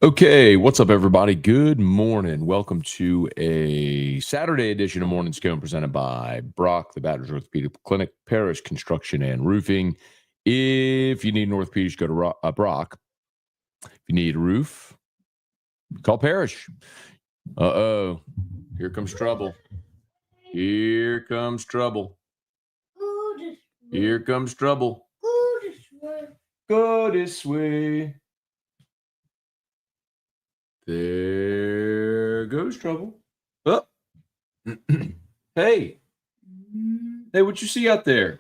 Okay, what's up, everybody? Good morning. Welcome to a Saturday edition of Morning Scone presented by Brock, the Batters Orthopedic Clinic, Parish Construction and Roofing. If you need an orthopedic, go to Brock. If you need a roof, call Parish. Uh-oh. Here comes trouble. Here comes trouble. Here comes trouble. Go this way. There goes trouble. Oh. Hey. Hey, what you see out there?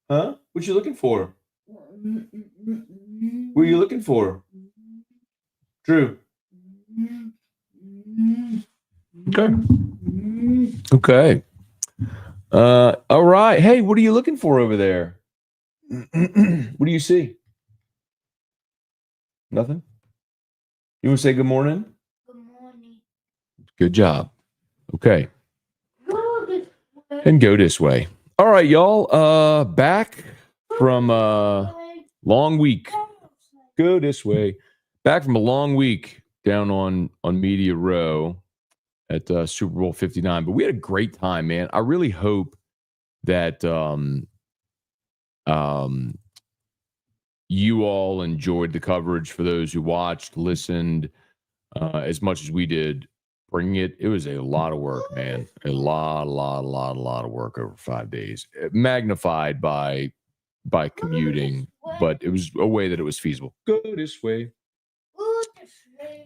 Huh? What you looking for? What are you looking for? Drew. Okay. Okay. All right. Hey, what are you looking for over there? What do you see? Nothing? You want to say good morning? Good morning. Good job. Okay. And go this way. All right, y'all. Back from long week. Go this way. Back from a long week down on Media Row at Super Bowl 59. But we had a great time, man. I really hope that you all enjoyed the coverage. For those who watched, listened as much as we did, bringing it. It was a lot of work, man. A lot of work over 5 days, magnified by commuting, but it was a way that it was feasible. Go this way.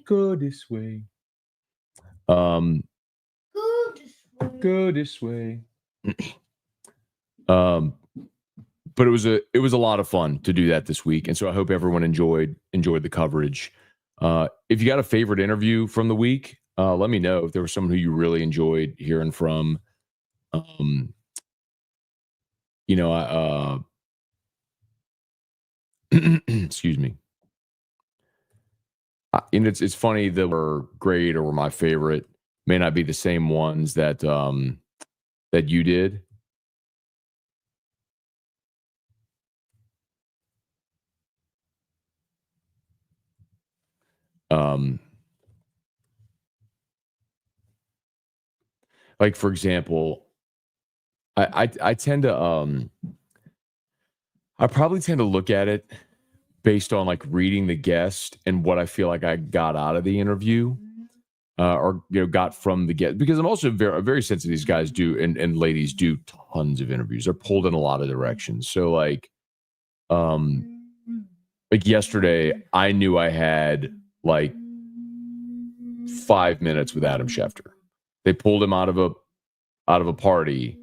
Go this way. Go this way. But it was a lot of fun to do that this week, and so I hope everyone enjoyed the coverage. If you got a favorite interview from the week, let me know. If there was someone who you really enjoyed hearing from, I excuse me. And it's funny that were great or were my favorite may not be the same ones that that you did. Um, like for example, I tend to I probably tend to look at it based on like reading the guest and what I feel like I got out of the interview. Or got from the get, because I'm also very sensitive. These guys do and ladies do tons of interviews. They're pulled in a lot of directions. So um like yesterday, I knew I had like 5 minutes with Adam Schefter. They pulled him out of a party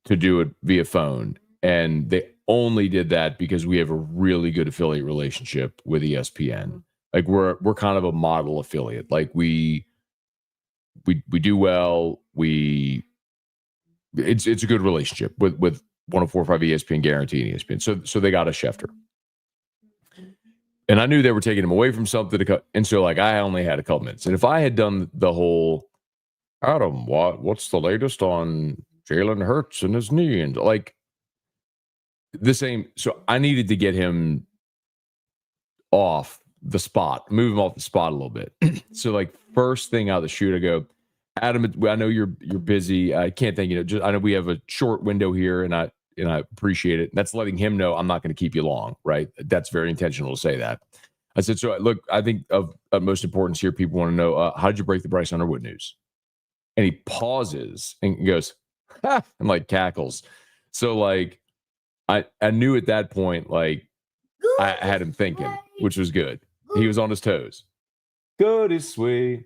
to do it via phone, and they only did that because we have a really good affiliate relationship with ESPN. Like we're kind of a model affiliate. Like we do well. It's a good relationship with 1045 ESPN Guarantee and ESPN. So they got a Schefter. And I knew they were taking him away from something to cut. And so like I only had a couple minutes. And if I had done the whole Adam, what's the latest on Jalen Hurts and his knee? And like the same. So I needed to get him off the spot, move him off the spot a little bit. So like first thing out of the shoot, I go, Adam, I know you're busy. I can't thank you. Just I know we have a short window here, and I appreciate it. That's letting him know I'm not going to keep you long, right? That's very intentional to say that. I said, so look, I think of utmost importance here. People want to know how did you break the Bryce Underwood news? And he pauses and goes, ha, and like cackles. So like I knew at that point, like I had him thinking, which was good. He was on his toes. Go this way.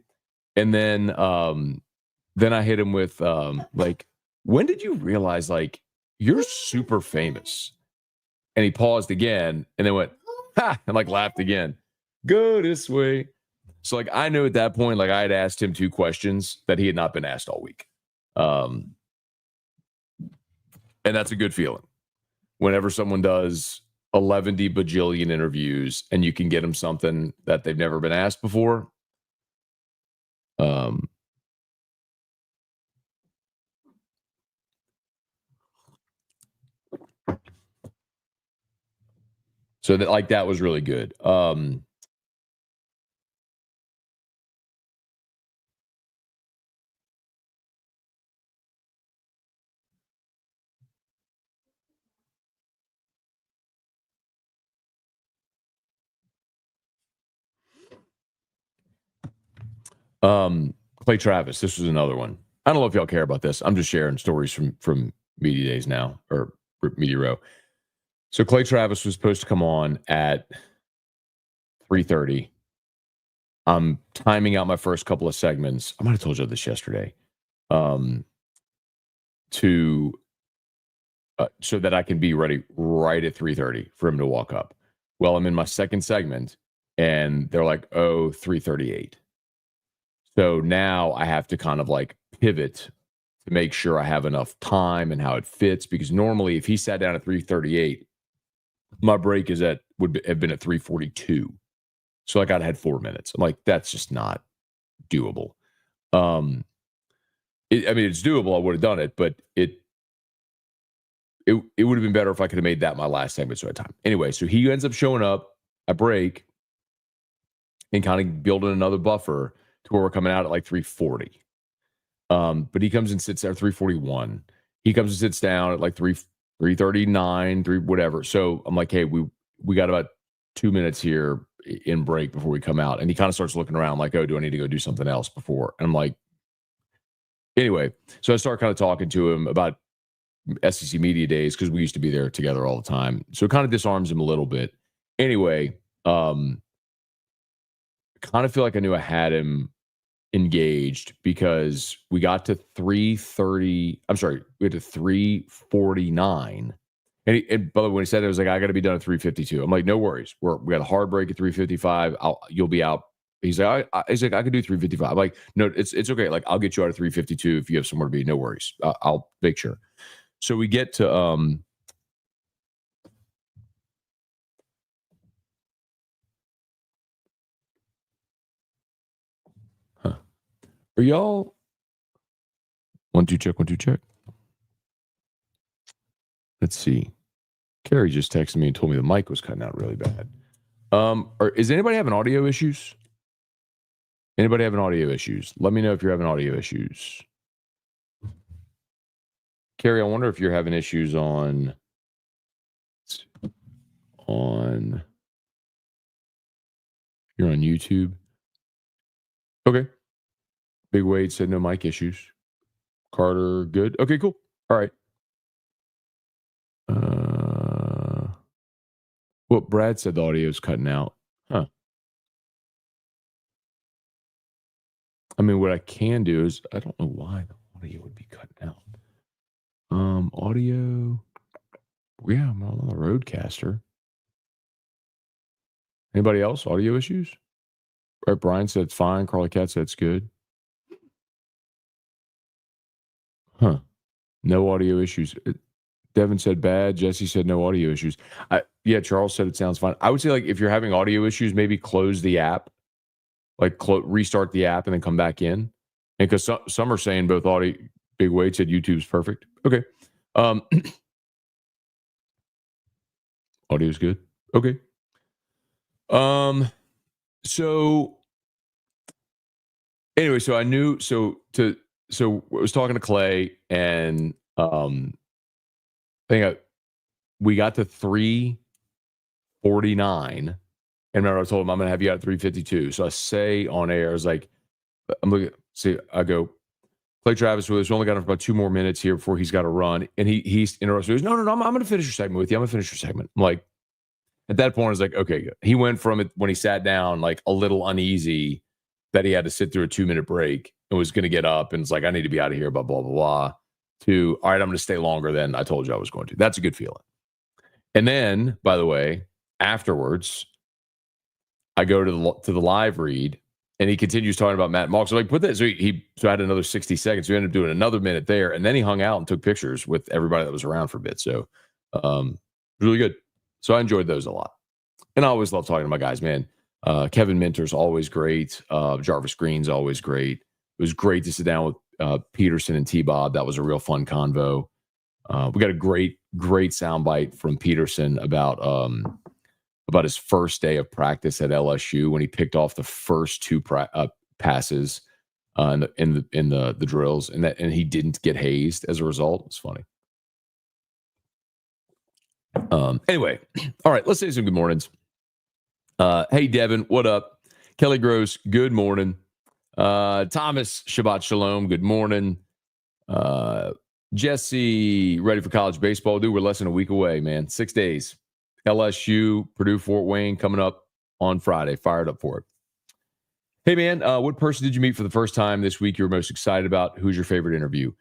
And then I hit him with like, when did you realize like you're super famous? And he paused again and then went, ha, and like laughed again. Go this way. So like I knew at that point, like I had asked him 2 questions that he had not been asked all week. And that's a good feeling. Whenever someone does 11 bajillion interviews and you can get them something that they've never been asked before. So that like that was really good. Clay Travis, this was another one. I don't know if y'all care about this. I'm just sharing stories from media days now, or media row. So Clay Travis was supposed to come on at 3:30. I'm timing out my first couple of segments. I might have told you this yesterday. Um, to so that I can be ready right at 3:30 for him to walk up. Well, I'm in my second segment, and they're like, "Oh, 3:38." So now I have to kind of like pivot to make sure I have enough time and how it fits. Because normally, if he sat down at 3:38, my break have been at 3:42. So like I'd had 4 minutes. I'm like, that's just not doable. Um, I mean, it's doable. I would have done it, but it would have been better if I could have made that my last segment so I had time. Anyway, so he ends up showing up. I break and kind of building another buffer to where we're coming out at like 3:40. But he comes and sits there 3:41. He comes and sits down at like 3:39, 3 whatever. So I'm like, hey, we got about 2 minutes here in break before we come out. And he kind of starts looking around like, oh, do I need to go do something else before? And I'm like, anyway, so I start kind of talking to him about SEC media days because we used to be there together all the time. So it kind of disarms him a little bit. Anyway, kind of feel like I knew I had him engaged because we got to 3:30. I'm sorry, we got to 3:49. And by the way, when he said it, I was like, I got to be done at 3:52. I'm like, no worries. We got a hard break at 3:55. You'll be out. He's like, I could do 3:55. I'm like, no, it's okay. Like, I'll get you out at 3:52 if you have somewhere to be. No worries. I'll make sure. So we get to huh. Are y'all 1 2 check 1 2 check? Let's see. Carrie just texted me and told me the mic was cutting out really bad. Is anybody having audio issues? Anybody having audio issues? Let me know if you're having audio issues. Carrie, I wonder if you're having issues on you're on YouTube. Okay. Big Wade said no mic issues. Carter, good. Okay, cool. All right. Well, Brad said the audio is cutting out. Huh. I mean, what I can do is I don't know why the audio would be cutting out. Audio. Yeah, I'm on the Roadcaster. Anybody else? Audio issues? Right, Brian said it's fine. Carly Cat said it's good. Huh. No audio issues. Devin said bad. Jesse said no audio issues. Yeah, Charles said it sounds fine. I would say, like, if you're having audio issues, maybe close the app, like restart the app and then come back in. And because some are saying both audio. Big Wade said YouTube's perfect. Okay. Audio's good. Okay. So anyway, so I knew so I was talking to Clay and I think we got to 3:49. And remember, I told him I'm gonna have you out at 3:52. So I say on air, I was like, I'm looking, see, I go, Clay Travis with us. We only got him for about 2 more minutes here before he's got to run. And he's interrupted. He goes, no, I'm gonna finish your segment with you. I'm gonna finish your segment. I'm like, at that point, I was like, okay, good. He went from it when he sat down, like a little uneasy that he had to sit through a 2-minute break and was going to get up and it's like, I need to be out of here, blah, blah, blah, blah, to, all right, I'm going to stay longer than I told you I was going to. That's a good feeling. And then, by the way, afterwards, I go to the live read and he continues talking about Matt Malk. So like, put that, so so I had another 60 seconds. So we ended up doing another minute there. And then he hung out and took pictures with everybody that was around for a bit. So it was really good. So I enjoyed those a lot. And I always love talking to my guys, man. Kevin Minter's always great. Jarvis Green's always great. It was great to sit down with Peterson and T-Bob. That was a real fun convo. We got a great soundbite from Peterson about his first day of practice at LSU when he picked off the first 2 passes in the drills, and he didn't get hazed as a result. It's funny. Anyway, all right, let's say some good mornings. Hey, Devin, what up? Kelly Gross, good morning. Thomas, Shabbat Shalom. Good morning. Jesse, ready for college baseball? Dude, we're less than a week away, man. 6 days. LSU, Purdue, Fort Wayne coming up on Friday. Fired up for it. Hey, man, what person did you meet for the first time this week you were most excited about? Who's your favorite interview?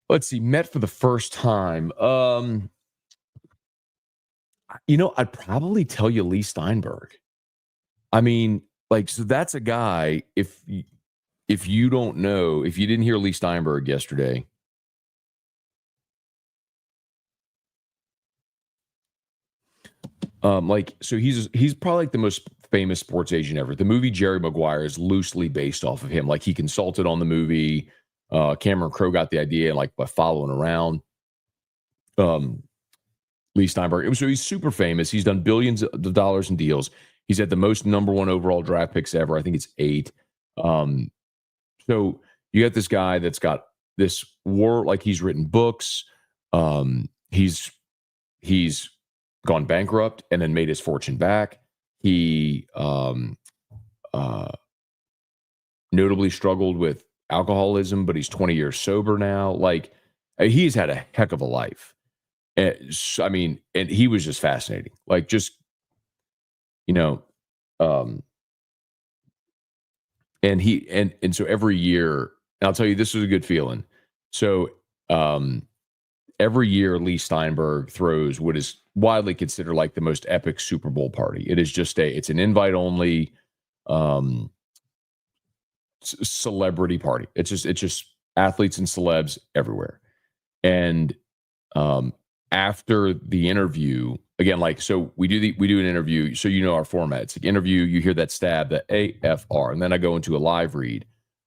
Let's see. Met for the first time. I'd probably tell you Lee Steinberg. I mean, so that's a guy, if you don't know, if you didn't hear Lee Steinberg yesterday, so he's probably like the most famous sports agent ever. The movie Jerry Maguire is loosely based off of him. Like, he consulted on the movie. Cameron Crowe got the idea, by following around Lee Steinberg. So he's super famous. He's done billions of dollars in deals. He's had the most number one overall draft picks ever. I think it's 8. So you got this guy that's got this war, he's written books. He's gone bankrupt and then made his fortune back. He notably struggled with alcoholism, but he's 20 years sober now. He's had a heck of a life. And he was just fascinating. And so every year, and I'll tell you, this was a good feeling. So every year, Lee Steinberg throws what is widely considered the most epic Super Bowl party. It is just it's an invite only celebrity party. It's just athletes and celebs everywhere. And after the interview, again, so we do an interview. So our format. It's interview. You hear that stab, the AFR, and then I go into a live read.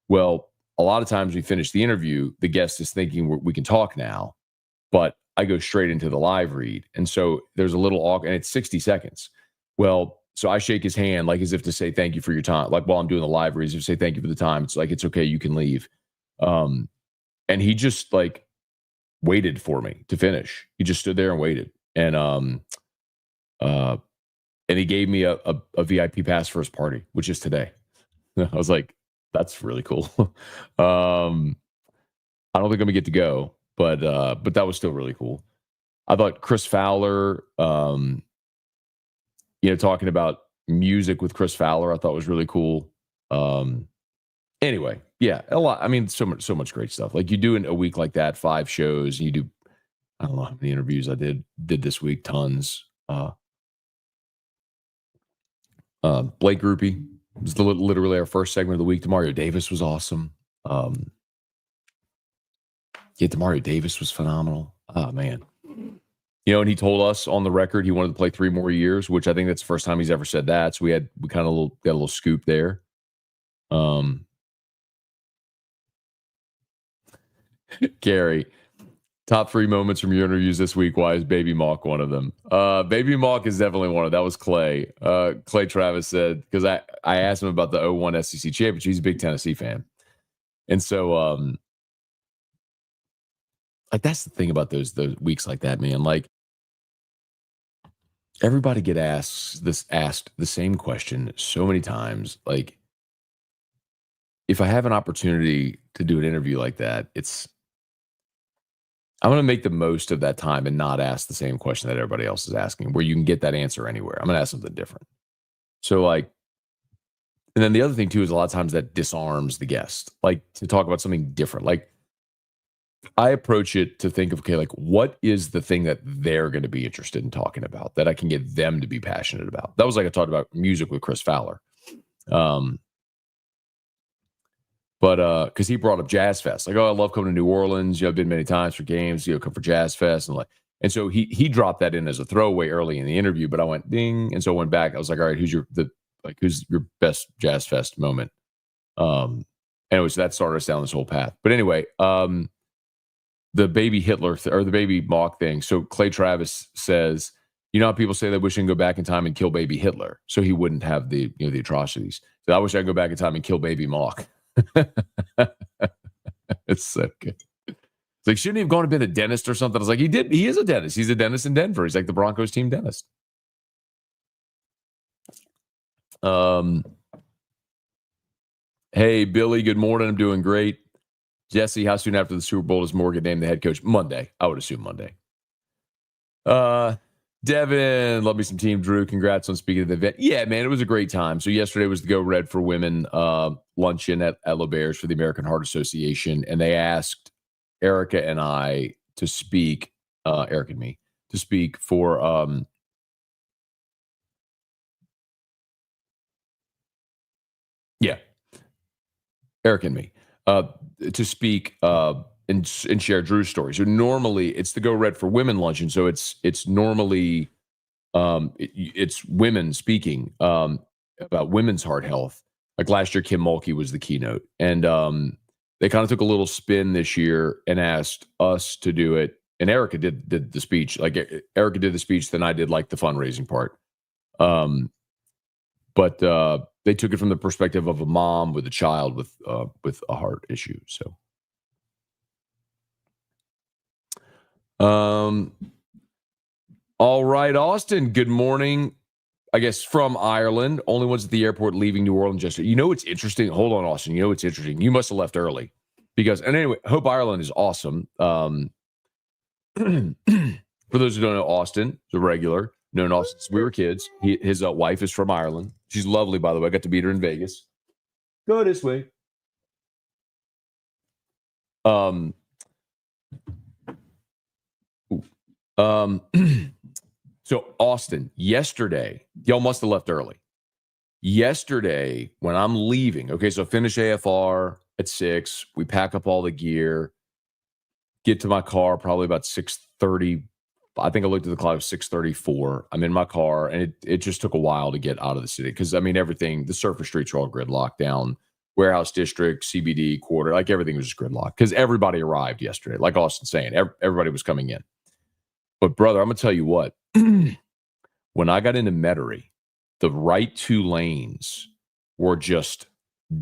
Well, a lot of times we finish the interview, the guest is thinking we can talk now, but I go straight into the live read, and so there's a little awkward, and it's 60 seconds. Well, so I shake his hand as if to say thank you for your time. While I'm doing the live read, as if to say thank you for the time. It's it's okay, you can leave. And he just waited for me to finish. He just stood there and waited. And he gave me a VIP pass for his party, which is today. I was like, that's really cool. I don't think I'm gonna get to go, but that was still really cool. I thought Chris Fowler, talking about music with Chris Fowler, I thought was really cool. Anyway, yeah, a lot. So much great stuff. You do in a week like that, 5 shows, and you do, I don't know how many interviews I did this week, tons. Blake Groupie was literally our first segment of the week. Demario Davis was awesome. Demario Davis was phenomenal. Oh, man. And he told us on the record he wanted to play 3 more years, which I think that's the first time he's ever said that. So we kind of got a little scoop there. Gary, top 3 moments from your interviews this week. Why is Baby Malk one of them? Baby Malk is definitely one of them. That was Clay. Clay Travis said, because I asked him about the 01 SEC championship. He's a big Tennessee fan. And so that's the thing about those weeks like that, man. Everybody get asked the same question so many times. If I have an opportunity to do an interview like that, I'm going to make the most of that time and not ask the same question that everybody else is asking, where you can get that answer anywhere. I'm going to ask something different. So and then the other thing too is a lot of times that disarms the guest, to talk about something different. I approach it to think of, okay, what is the thing that they're going to be interested in talking about that I can get them to be passionate about? That was I talked about music with Chris Fowler. But because he brought up Jazz Fest, I love coming to New Orleans. I've been many times for games. Come for Jazz Fest, and so he dropped that in as a throwaway early in the interview. But I went ding, and so I went back. I was like, all right, who's your best Jazz Fest moment? Anyway, so that started us down this whole path. But anyway, the baby Hitler or the baby Malk thing. So Clay Travis says, how people say they wish they can go back in time and kill baby Hitler, so he wouldn't have the the atrocities. So I wish I could go back in time and kill baby Malk. It's so good. It's shouldn't he have gone to be a dentist or something? I was like, he is a dentist. He's a dentist in Denver. He's the Broncos team dentist. Hey, Billy, good morning. I'm doing great. Jesse, how soon after the Super Bowl does Morgan name the head coach? Monday. I would assume Monday. Devin, love me some Team Drew. Congrats on speaking of the event. Yeah, man, it was a great time. So yesterday was the Go Red for Women luncheon at LeBear's for the American Heart Association, and they asked Erica and I to speak, Erica and me, to speak for yeah, Eric and me, to speak and share Drew's story. So normally it's the Go Red for Women luncheon. So it's normally it's women speaking about women's heart health. Like last year, Kim Mulkey was the keynote, and they kind of took a little spin this year and asked us to do it. And Erica did the speech. Like Erica did the speech, then I did like the fundraising part. But they took it from the perspective of a mom with a child with a heart issue. So, all right, Austin. Good morning. I guess from Ireland. Only ones at the airport leaving New Orleans yesterday. You know what's interesting? Hold on, Austin. You know what's interesting? You must have left early because. And anyway, Hope Ireland is awesome. For those who don't know, Austin is a regular. Known Austin since we were kids. His wife is from Ireland. She's lovely, by the way. I got to meet her in Vegas. Go this way. Um, so Austin, yesterday, y'all must have left early. Yesterday, when I'm leaving, okay, so finish AFR at 6, we pack up all the gear, get to my car probably about 6:30. I think I looked at the clock, it was 6:34. I'm in my car, and it just took a while to get out of the city because I mean everything, the surface streets are all gridlocked down. Warehouse district, CBD, quarter, like everything was just gridlocked because everybody arrived yesterday. Like Austin's saying, everybody was coming in. But brother, I'm gonna tell you what. When I got into Metairie, the right 2 lanes were just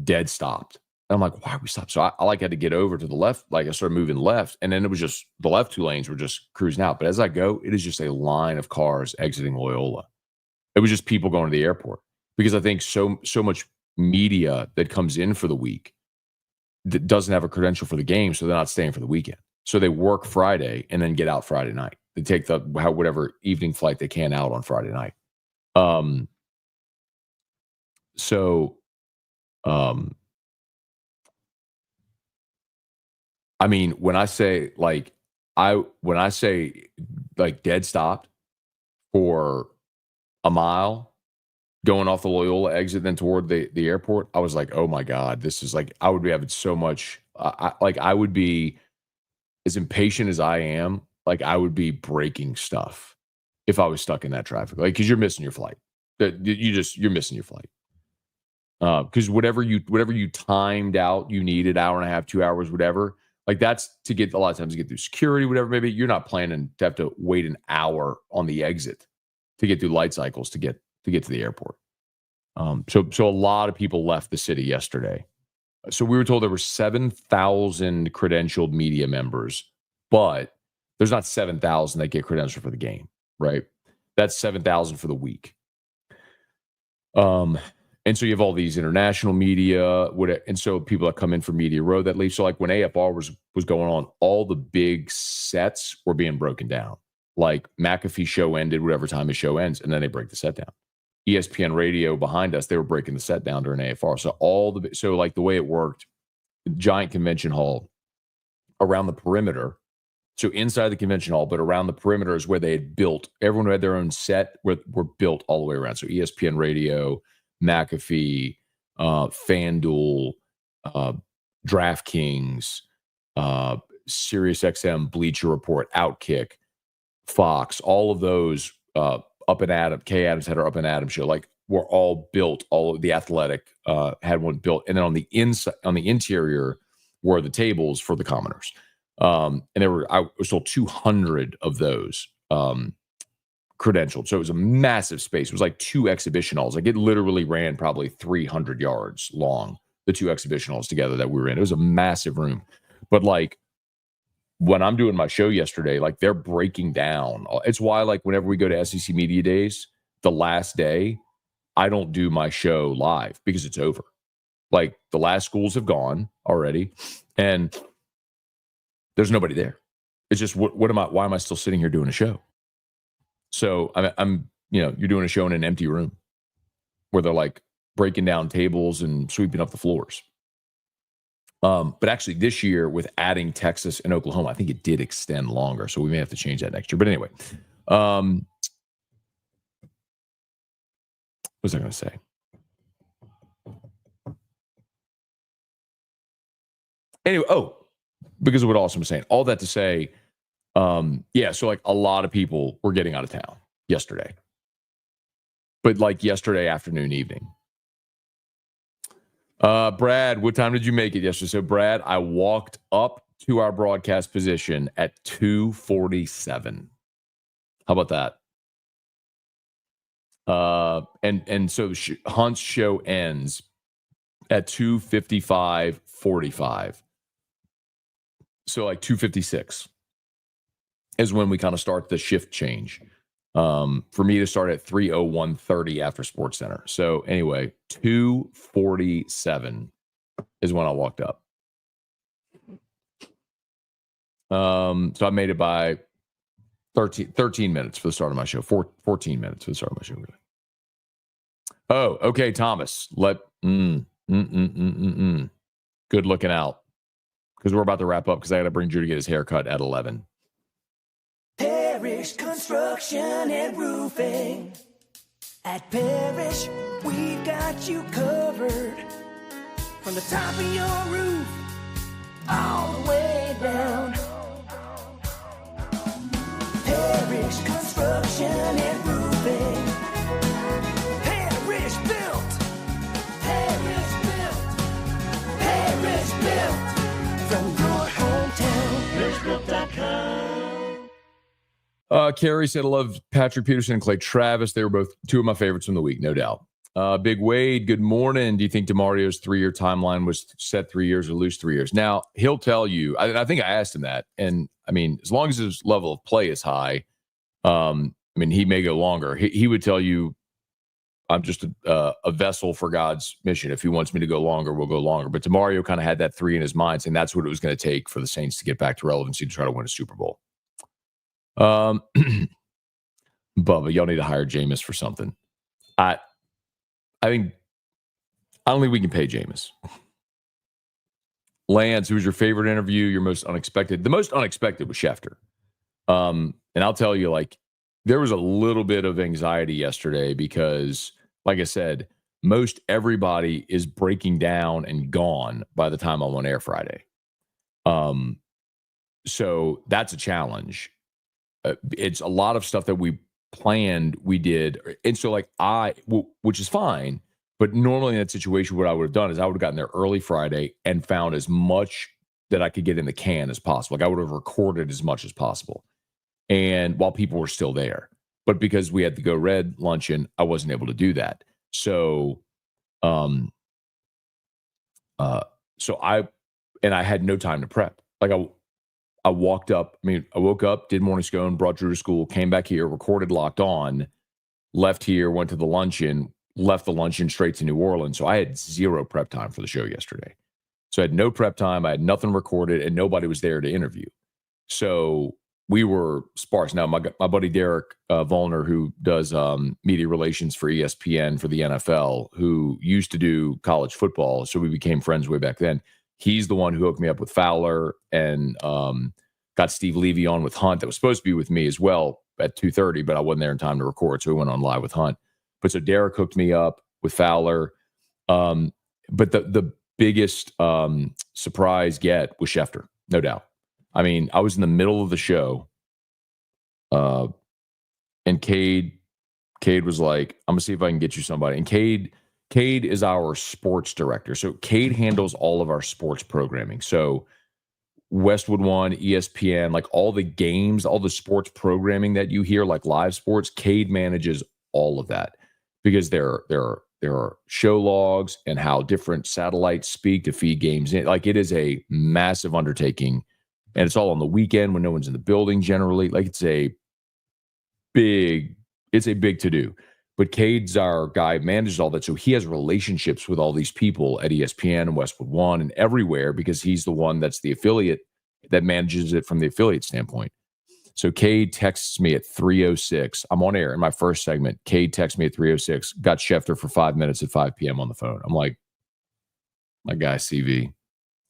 dead stopped. And I'm like, why are we stopped? So I like had to get over to the left. Like I started moving left, and then it was just the left 2 lanes were just cruising out. But as I go, it is just a line of cars exiting Loyola. It was just people going to the airport because I think so much media that comes in for the week that doesn't have a credential for the game, so they're not staying for the weekend. So they work Friday and then get out Friday night. They take the whatever evening flight they can out on Friday night. Um, so, um, I mean, when I say like dead stopped for a mile going off the Loyola exit, then toward the airport, I was like, oh my God, this is like, I would be having so much, I would be as impatient as I am, like I would be breaking stuff if I was stuck in that traffic, like, cause you're missing your flight. You're missing your flight. Because whatever you timed out, you needed hour and a half, 2 hours, whatever. Like that's to get a lot of times to get through security, whatever. Maybe you're not planning to have to wait an hour on the exit to get through light cycles to get to the airport. So a lot of people left the city yesterday. So we were told there were 7,000 credentialed media members, but there's not 7,000 that get credentialed for the game, right? That's 7,000 for the week. And so you have all these international media, and so people that come in for Media Row that leave. So like when AFR was going on, all the big sets were being broken down. Like McAfee show ended whatever time his show ends, and then they break the set down. ESPN Radio behind us, they were breaking the set down during AFR. So like the way it worked, giant convention hall around the perimeter. So inside the convention hall, but around the perimeter is where they had built. Everyone who had their own set were built all the way around. So ESPN Radio, McAfee, FanDuel, DraftKings, SiriusXM, Bleacher Report, Outkick, Fox, all of those Up and Adam, Kay Adams had her Up and Adam show, like were all built. All of the Athletic had one built, and then on the inside, on the interior, were the tables for the commoners. And I was told 200 of those credentialed. So it was a massive space. It was like 2 exhibition halls. Like it literally ran probably 300 yards long, the 2 exhibition halls together that we were in. It was a massive room. But like when I'm doing my show yesterday, like they're breaking down. It's why like whenever we go to SEC Media Days, the last day, I don't do my show live because it's over. Like the last schools have gone already, and there's nobody there. It's just why am I still sitting here doing a show? So I'm you're doing a show in an empty room where they're like breaking down tables and sweeping up the floors. But actually this year with adding Texas and Oklahoma, I think it did extend longer. So we may have to change that next year. But anyway, what was I going to say? Anyway, because of what Austin was saying, all that to say, so like a lot of people were getting out of town yesterday, but like yesterday afternoon, evening. Brad, what time did you make it yesterday? So Brad, I walked up to our broadcast position at 2:47. How about that? And so Hunt's show ends at 2:55:45. So like 2:56 is when we kind of start the shift change. For me to start at 3:01:30 after Sports Center. So anyway, 2:47 is when I walked up. So I made it by 13 minutes for the start of my show. 14 minutes for the start of my show, really. Oh, okay, Thomas. Good looking out. Because we're about to wrap up because I got to bring Drew to get his haircut at 11. Parish Construction and Roofing. At Parish, we've got you covered. From the top of your roof, all the way down. Parish Construction and Roofing. Parish built. Parish built. Parish built. From your hometown, parishbuilt.com. Carrie said, I love Patrick Peterson and Clay Travis. They were both two of my favorites from the week, no doubt. Big Wade, good morning. Do you think DeMario's 3-year timeline was set 3 years or lose 3 years? Now, he'll tell you, I think I asked him that. And I mean, as long as his level of play is high, he may go longer. He would tell you, I'm just a vessel for God's mission. If he wants me to go longer, we'll go longer. But DeMario kind of had that 3 in his mind, saying that's what it was going to take for the Saints to get back to relevancy to try to win a Super Bowl. Bubba, y'all need to hire Jameis for something. I don't think we can pay Jameis. Lance, who's your favorite interview? Your most unexpected? The most unexpected was Schefter. And I'll tell you, like, there was a little bit of anxiety yesterday because, like I said, most everybody is breaking down and gone by the time I'm on air Friday. So that's a challenge. It's a lot of stuff that we planned, we did. And so like which is fine, but normally in that situation, what I would have done is I would have gotten there early Friday and found as much that I could get in the can as possible. Like I would have recorded as much as possible. And while people were still there, but because we had the Go Red luncheon, I wasn't able to do that. So, I had no time to prep. Like I woke up, did morning scone, brought Drew to school, came back here, recorded Locked On, left here, went to the luncheon, left the luncheon straight to New Orleans. So I had zero prep time for the show yesterday. So I had no prep time. I had nothing recorded and nobody was there to interview. So we were sparse. Now, my buddy Derek Vollner, who does media relations for ESPN for the NFL, who used to do college football, so we became friends way back then. He's the one who hooked me up with Fowler and got Steve Levy on with Hunt. That was supposed to be with me as well at 2:30, but I wasn't there in time to record, so we went on live with Hunt. But so Derek hooked me up with Fowler. But the biggest surprise get was Schefter, no doubt. I mean, I was in the middle of the show, and Cade was like, I'm going to see if I can get you somebody. And Cade is our sports director. So Cade handles all of our sports programming. So Westwood One, ESPN, like all the games, all the sports programming that you hear, like live sports, Cade manages all of that because there are show logs and how different satellites speak to feed games in. Like it is a massive undertaking. And it's all on the weekend when no one's in the building generally. Like it's a big to-do. But Cade's our guy, manages all that. So he has relationships with all these people at ESPN and Westwood One and everywhere because he's the one that's the affiliate that manages it from the affiliate standpoint. So Cade texts me at 3:06. I'm on air in my first segment. Cade texts me at 3:06. Got Schefter for 5 minutes at 5 p.m. on the phone. I'm like, my guy CV.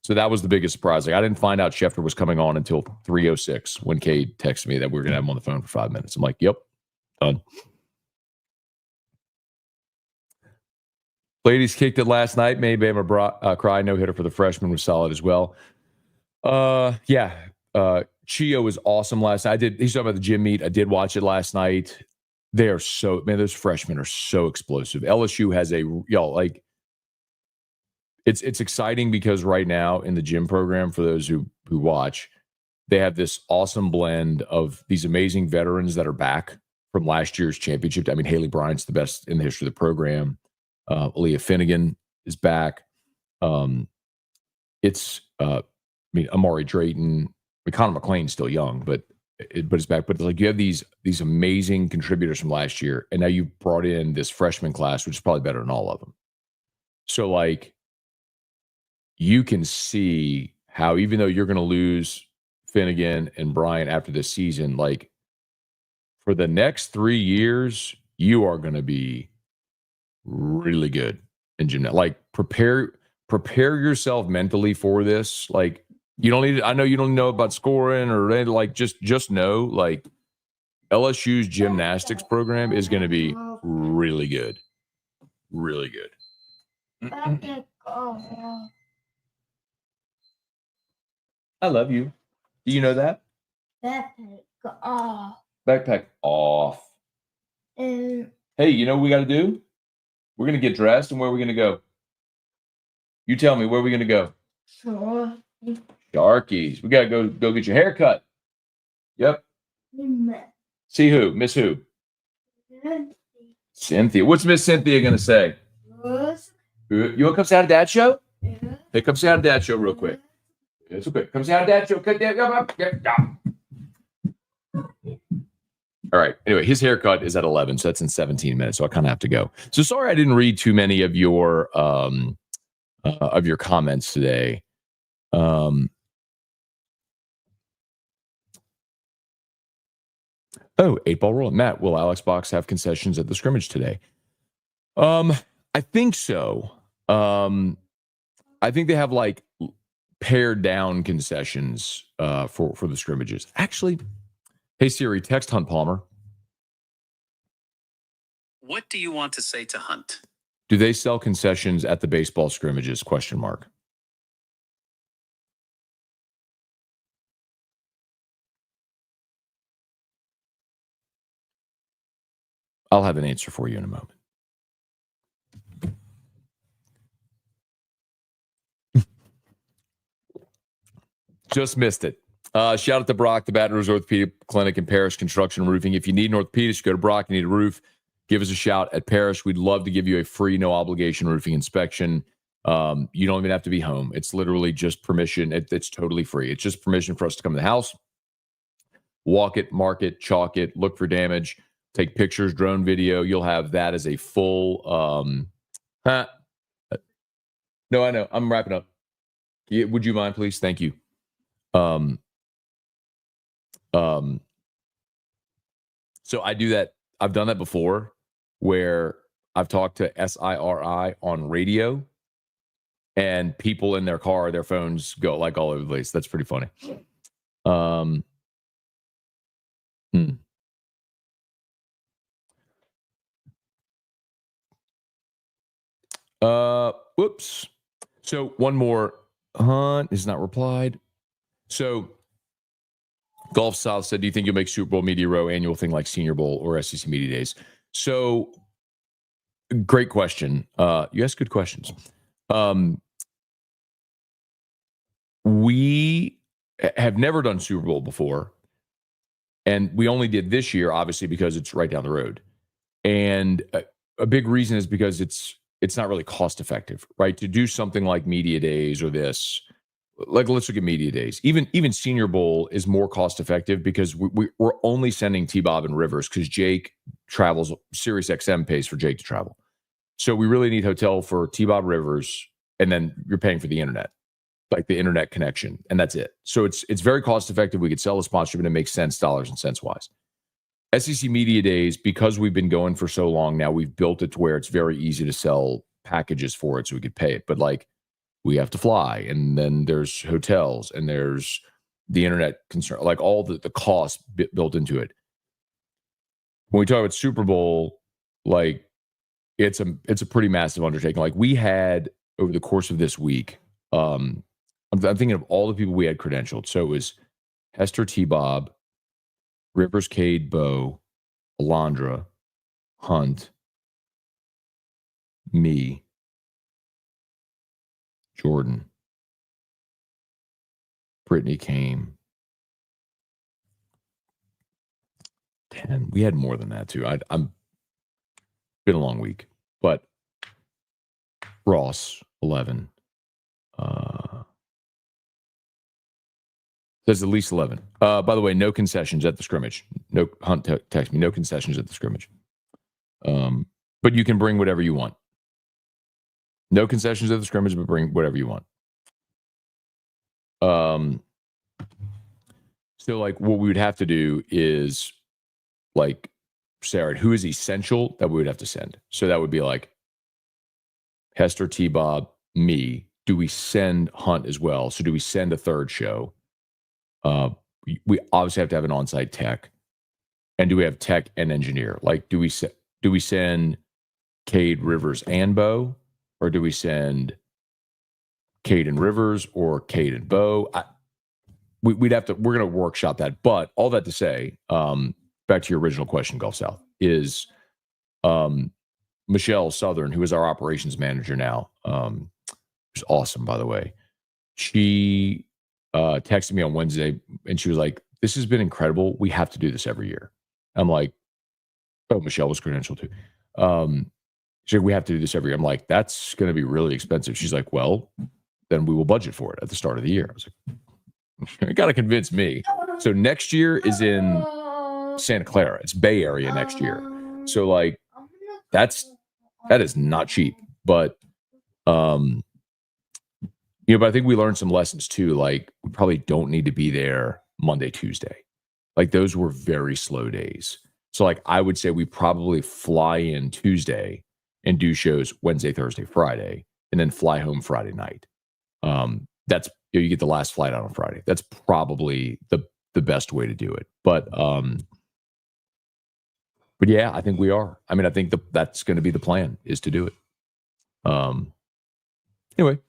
So that was the biggest surprise. Like I didn't find out Schefter was coming on until 3:06 when Cade texted me that we were going to have him on the phone for 5 minutes. I'm like, yep, done. Ladies kicked it last night. Made Bama cry. No hitter for the freshman was solid as well. Yeah. Chio was awesome last night. He's talking about the gym meet. I did watch it last night. They are so, man, those freshmen are so explosive. LSU has like, it's exciting because right now in the gym program, for those who watch, they have this awesome blend of these amazing veterans that are back from last year's championship. I mean, Haley Bryant's the best in the history of the program. Aaliyah Finnegan is back. Amari Drayton, Connor McClain's still young, but it's back. But it's like you have these amazing contributors from last year, and now you've brought in this freshman class, which is probably better than all of them. So like, you can see how even though you're going to lose Finnegan and Bryant after this season, like for the next 3 years, you are going to be really good in gymnastics. Like prepare yourself mentally for this. Like you don't need. I know you don't know about scoring or anything. Like just know like LSU's gymnastics program is going to be really good, really good. I love you. Do you know that? Backpack off. Backpack off. And hey, you know what we got to do? We're going to get dressed, and where are we going to go? You tell me, where are we going to go? sure. Sharkies. We got to go get your hair cut. Yep. See who? Miss who? Cynthia. What's Miss Cynthia going to say? You want to come say hi to Dad's show? Yeah. Hey, come say hi to Dad's show real quick. It's okay. Come say hi to Dad's show. All right. Anyway, his haircut is at 11, so that's in 17 minutes. So I kind of have to go. So sorry I didn't read too many of your comments today. Oh, 8-ball rolling. Matt, will Alex Box have concessions at the scrimmage today? I think so. I think they have like pared down concessions for the scrimmages. Actually, hey Siri, text Hunt Palmer. What do you want to say to Hunt? Do they sell concessions at the baseball scrimmages? ? I'll have an answer for you in a moment. Just missed it. Shout out to Brock, the Baton Rouge Orthopedic Clinic and Parish Construction and Roofing. If you need an orthopedist, go to Brock. You need a roof, give us a shout at Parish. We'd love to give you a free, no obligation roofing inspection. You don't even have to be home. It's literally just permission. It's totally free. It's just permission for us to come to the house, walk it, mark it, chalk it, look for damage, take pictures, drone video. You'll have that as a full. No, I know. I'm wrapping up. Would you mind, please? Thank you. So I do that. I've done that before where I've talked to SIRI on radio and people in their car, their phones go like all over the place. That's pretty funny. Whoops. So one more. Hunt is not replied. So Golf South said, do you think you'll make Super Bowl Media Row annual thing like Senior Bowl or SEC Media Days? So great question. You ask good questions. We have never done Super Bowl before. And we only did this year, obviously, because it's right down the road. And a big reason is because it's not really cost effective, right? To do something like Media Days or this, like let's look at Media Days. Even Senior Bowl is more cost effective because we're only sending T-Bob and Rivers because Jake travels. Sirius XM pays for Jake to travel. So we really need hotel for T-Bob Rivers, and then you're paying for the internet, like the internet connection, and that's it. So it's very cost effective. We could sell a sponsorship and it makes sense dollars and cents wise. SEC Media Days, because we've been going for so long now, we've built it to where it's very easy to sell packages for it so we could pay it. But like we have to fly, and then there's hotels, and there's the internet concern, like all the costs built into it. When we talk about Super Bowl, like it's a pretty massive undertaking. Like we had over the course of this week, I'm thinking of all the people we had credentialed. So it was Hester T-Bob, Rivers, Cade, Bo, Alondra, Hunt, me, Jordan, Brittany came. 10. We had more than that too. I'm been a long week, but Ross 11. There's at least 11. By the way, no concessions at the scrimmage. No Hunt text me. No concessions at the scrimmage. But you can bring whatever you want. No concessions at the scrimmage, but bring whatever you want. So like what we would have to do is like say, all right, who is essential that we would have to send? So that would be like Hester, T-Bob, me. Do we send Hunt as well? So do we send a third show? We obviously have to have an on-site tech. And do we have tech and engineer? Like, do we send Cade, Rivers, and Bo? Or do we send Cade and Rivers or Cade and Bo? We'd have to, we're going to workshop that. But all that to say, back to your original question, Gulf South, is Michelle Southern, who is our operations manager now, who's awesome, by the way. She texted me on Wednesday and she was like, this has been incredible. We have to do this every year. I'm like, oh, Michelle was credentialed too. She's like, we have to do this every year. I'm like, that's going to be really expensive. She's like, well, then we will budget for it at the start of the year. I was like, you got to convince me. So next year is in Santa Clara. It's Bay Area next year. So like, that is not cheap. But but I think we learned some lessons too. Like, we probably don't need to be there Monday, Tuesday. Like, those were very slow days. So like, I would say we probably fly in Tuesday and do shows Wednesday, Thursday, Friday, and then fly home Friday night. That's, you get the last flight out on Friday. That's probably the best way to do it. But yeah, I think we are. I mean, I think that's going to be the plan, is to do it. Anyway.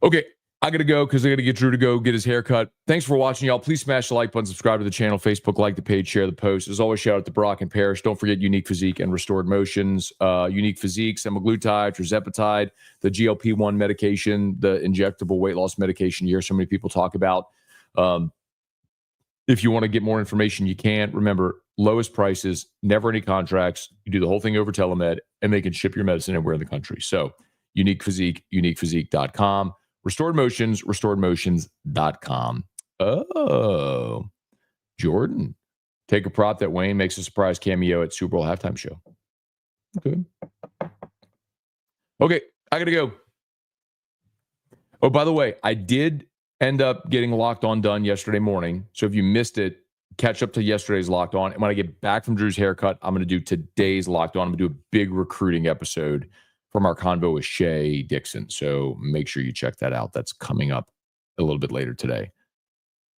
Okay, I got to go because I got to get Drew to go get his haircut. Thanks for watching, y'all. Please smash the like button, subscribe to the channel, Facebook, like the page, share the post. As always, shout out to Brock and Parrish. Don't forget Unique Physique and Restored Motions. Unique Physique, semaglutide, tirzepatide, the GLP-1 medication, the injectable weight loss medication you hear so many people talk about. If you want to get more information, you can. Remember, lowest prices, never any contracts. You do the whole thing over telemed, and they can ship your medicine anywhere in the country. So, Unique Physique, uniquephysique.com. Restored Motions, restoredmotions.com. Oh, Jordan. Take a prop that Wayne makes a surprise cameo at Super Bowl halftime show. Okay, I got to go. Oh, by the way, I did end up getting Locked On done yesterday morning. So if you missed it, catch up to yesterday's Locked On. And when I get back from Drew's haircut, I'm going to do today's Locked On. I'm going to do a big recruiting episode from our convo with Shay Dixon. So make sure you check that out. That's coming up a little bit later today.